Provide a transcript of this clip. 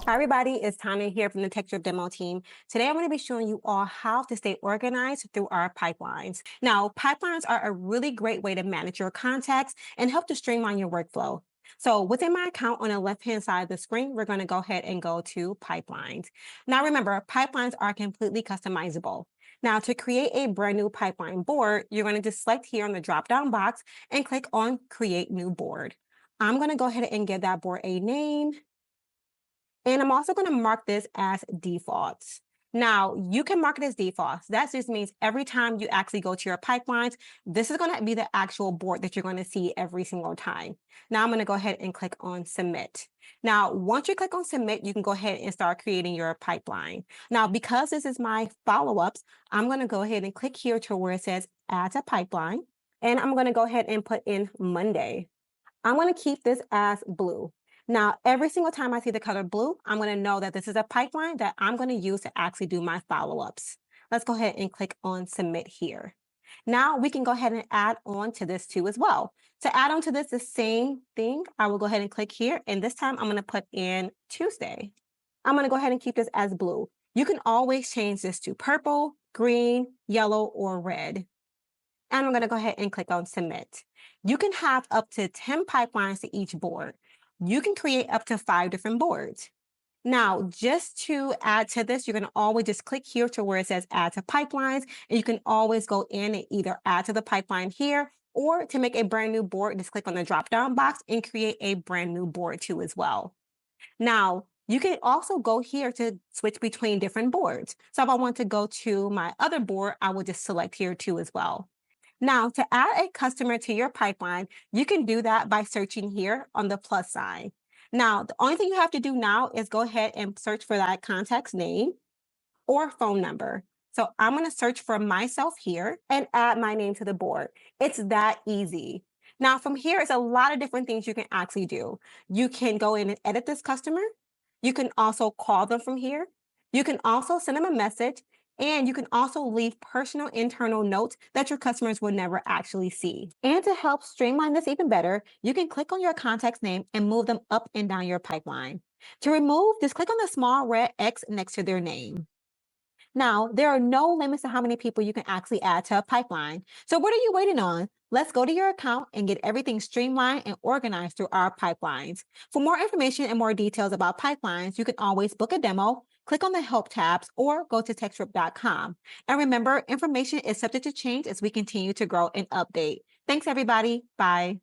Hi everybody, it's Tana here from the Textdrip demo team. Today I'm going to be showing you all how to stay organized through our pipelines. Now, pipelines are a really great way to manage your contacts and help to streamline your workflow. So within my account on the left-hand side of the screen, we're going to go ahead and go to pipelines. Now remember, pipelines are completely customizable. Now to create a brand new pipeline board, you're going to just select here on the drop-down box and click on Create New Board. I'm going to go ahead and give that board a name. And I'm also going to mark this as defaults. Now, you can mark it as defaults. That just means every time you actually go to your pipelines, this is going to be the actual board that you're going to see every single time. Now, I'm going to go ahead and click on Submit. Now, once you click on Submit, you can go ahead and start creating your pipeline. Now, because this is my follow-ups, I'm going to go ahead and click here to where it says Add to Pipeline. And I'm going to go ahead and put in Monday. I'm going to keep this as blue. Now, every single time I see the color blue, I'm going to know that this is a pipeline that I'm going to use to actually do my follow-ups. Let's go ahead and click on Submit here. Now we can go ahead and add on to this too as well. To add on to this, the same thing, I will go ahead and click here. And this time I'm going to put in Tuesday. I'm going to go ahead and keep this as blue. You can always change this to purple, green, yellow, or red. And I'm going to go ahead and click on Submit. You can have up to 10 pipelines to each board. You can create up to 5 different boards. Now, just to add to this, you're going to always just click here to where it says Add to Pipelines, and you can always go in and either add to the pipeline here, or to make a brand new board, just click on the drop-down box and create a brand new board too as well. Now, you can also go here to switch between different boards. So if I want to go to my other board, I will just select here too as well. Now, to add a customer to your pipeline, you can do that by searching here on the plus sign. Now, the only thing you have to do now is go ahead and search for that contact's name or phone number. So I'm going to search for myself here and add my name to the board. It's that easy. Now, from here, it's a lot of different things you can actually do. You can go in and edit this customer. You can also call them from here. You can also send them a message. And you can also leave personal internal notes that your customers will never actually see. And to help streamline this even better, you can click on your contact's name and move them up and down your pipeline. To remove, just click on the small red X next to their name. Now, there are no limits to how many people you can actually add to a pipeline. So what are you waiting on? Let's go to your account and get everything streamlined and organized through our pipelines. For more information and more details about pipelines, you can always book a demo, click on the help tabs, or go to textdrip.com. And remember, information is subject to change as we continue to grow and update. Thanks, everybody. Bye.